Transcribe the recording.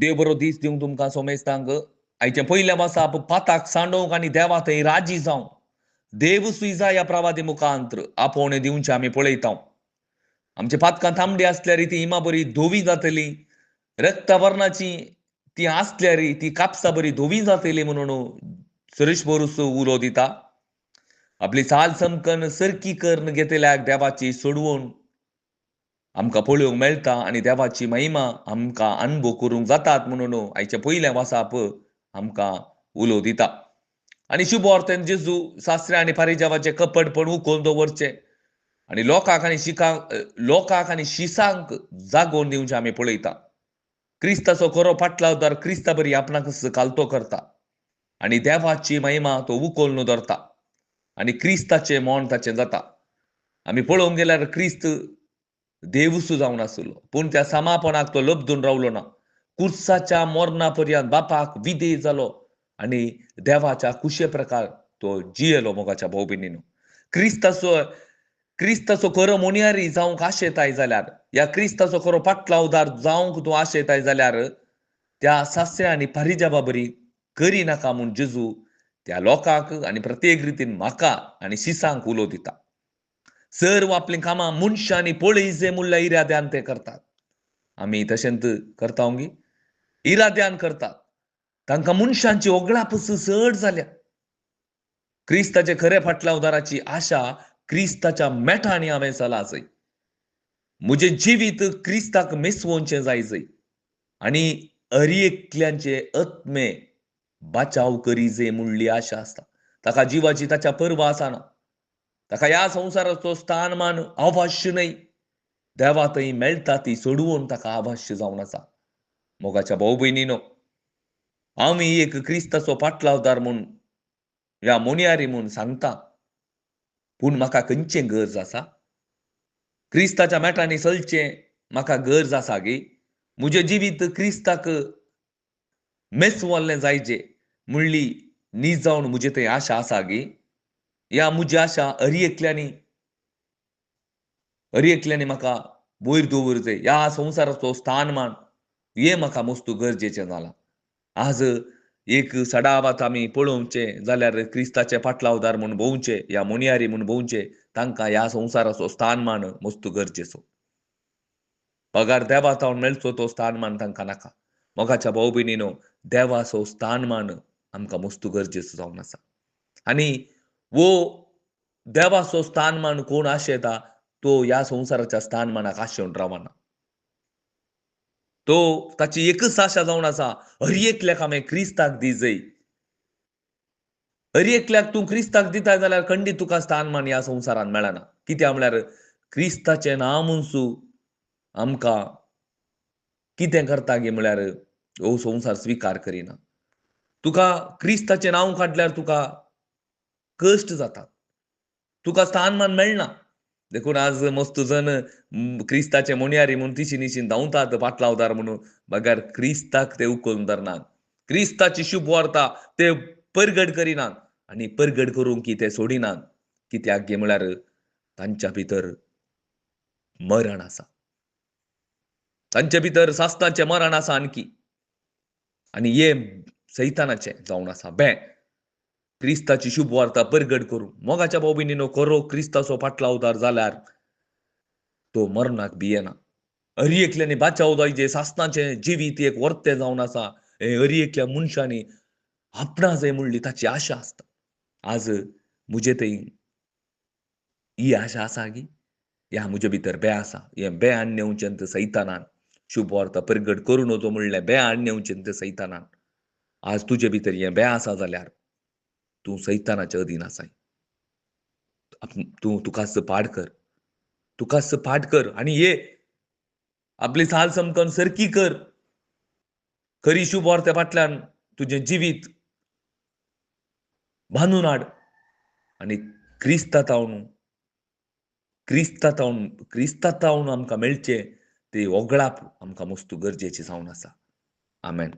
देव बरो दीस दिवंक तुमकां सोमेस्तांक आयचे पयल्या मासा पाताक सांडोवंक आनी देवा थंय राजी जावं देव सुइजा ह्या प्रवादी मुखांतर आपोवणे दिवचे आमी पळयता. आमचे पातकां तांबडी आसल्यार ती इमा बरी धोवी जातली, रक्त वर्णाची ती आसल्यार ती कापसां बरी धोवी जातली म्हणून सुरेश बोरूस उलो दिता. आपली चाल समकन सरकी करून घेतल्याक देवाची सोडवून आमकां पळोवंक मेळटा आनी देवाची महिमा आमकां अनुभव करूंक जातात म्हणून आयच्या पयल्या वासाप आमकां उलो दिता. आनी शुभ अर्थ जेजू शास्त्री आनी फारिजावाचे कपटपण उखोवन दवरचे आनी लोकांक आनी शिसांक जागोवन दिवचे आमी पळयता. क्रिस्ताचो खरो फाटलावदार क्रिस्ता बरी आपणाक कालतो करता आनी देवाची महिमा तो उखोवन दवरता आनी क्रिस्ताचें मोन ताचें जाता. आमी पळोवंक गेल्यार क्रिस्त देवूस जावन आसलो पूण त्या समापनाक तो लबदून रावलो ना. कुर्साच्या मोरणा पर्यंत बापाक विधेय जालो आनी देवाच्या कुशे प्रकार तो जियेलो. मोगाच्या भाव भयणीनो, क्रिस्ताचो खरो मोनियारी जावंक आशेताय जाल्यार या क्रिस्ताचो खरो फाटलावदार जावंक तूं आशेताय जाल्यार त्या शास्त्र्या आनी फारिजावा बरी करी नाका म्हूण जेजू त्या लोकांक आनी प्रत्येक रितीन म्हाका आनी शिसांक उलो दिता. सर्व आपली कामां मनशांनी पळयजे म्हणल्या इराद्यान ते करतात. आमी तशेंच करता ओंगी इराद्यान करतात. तांकां मनशांची ओगळापस चड जाल्या. क्रिस्ताचे खरे फाटलावदाराची आशा क्रिस्ताच्या मेठांनी हांवें चला जाय. म्हजें जिवीत क्रिस्ताक मेसवोवचें जाय जय आनी हरएकल्यांचे आत्मे बाचाव करी जे म्हणली आशा आसता. ताका जिवाची ताच्या पर्वा आसना. ताका ह्या संवसाराचो स्थानमान अवश्य न्हय. देवा थंय मेळटा ती सोडवून ताका अवश्य जावन आसा. मोगाच्या भाव भयणीनो, आमी एक क्रिस्ताचो फाटलावदार म्हूण ह्या मोनियारी म्हूण सांगता पूण म्हाका खंयचें गरज आसा? क्रिस्ताच्या मेटांनी चलचें म्हाका गरज आसा गे. म्हजें जिवीत क्रिस्ताक मेसवल्लें जायचें म्हणली न्ही जावन म्हजे थंय आशा आसा गे. या म्हजी आशा हरएकल्यानी म्हाका वयर दवरचें. ह्या संवसाराचो स्थानमान हें म्हाका मस्तू गरजेचें जालां. आज एक सडावात आमी पळोवचें जाल्यार क्रिस्ताचे फाटलावदार म्हूण भोंवचे, ह्या मोनियारी म्हूण भोंवचे, तांकां ह्या संवसाराचो स्थानमान मस्तू गरजेचो. पगार देवातावन मेळचो तो स्थानमान तांकां नाका. मोगाच्या भाव भयणीनो, देवाचो स्थानमान आमकां मस्तू गरजेचो जावन आसा. आनी वो देवाचो स्थानमान कोण आशेता तो ह्या संवसाराच्या स्थानमानाक आशेवन रावना. तो ताची एकच आशा जावन आसा, हरएकल्याक हांवें क्रिस्ताक दी जय. हरएकल्याक तूं क्रिस्ताक दिता जाल्यार खंडीत तुका स्थानमान ह्या संवसारान मेळना. कित्याक म्हळ्यार क्रिस्ताचें नांव म्हणसू आमकां कितें करता गे म्हळ्यार हो संवसार स्विकार करिना. तुका क्रिस्ताचें नांव काडल्यार तुका कश्ट जाता, तुका स्थानमान मेळना. देखून आज मस्तू जण क्रिस्ताचे मोनियारी म्हणून तिशीनिशीन धांवतात फाटलावदार म्हणून, मगर क्रिस्ताक ते उखोवन धरनात. क्रिस्ताची शुभ वार्ता ते परगट करिनात आनी परगट करूंक ते सोडिनात. कित्याक गे म्हळ्यार तांच्या भितर मरण आसा. तांच्या भितर सास्ताचें मरण आसा आणकी. आनी हे सैतानाचें जावन आसा बे क्रिस्ताची शुभ वार्ता परगट करूं. मोगाच्या भाव भयणीनो, खरो क्रिस्ताचो फाटलावदार जाल्यार तो मरणाक भियेना. हरएकल्यानी बाचाव जायचें. सास्ताचें जिवीत एक वर्तें जावन आसा. हे हरएकल्या मनशांनी आपणा जाय म्हणली ताची आशा आसता. आज म्हजे थंय ही आशा आसा गी. ह्या म्हजे भितर बे आसा. हें बे हाडून येवचें तें सैतानान. शुभ वार्ता परगट करूं नजो म्हणलें बे हाडून येवचें तें सैतानान. आज तुजे भितर हें बे आसा जाल्यार तूं सैतानाच्या अधीन आसाय. तूं तुकाच पाड कर. तुकाच पाड कर आनी ये आपली चाल समकन सरकी कर. खरी शुभ वार्ते फाटल्यान तुजें जिवीत बांदून हाड आनी क्रिस्तातावन आमकां मेळचें ते ओगळाप आमकां मस्तू गरजेचें जावन आसा. आमेन.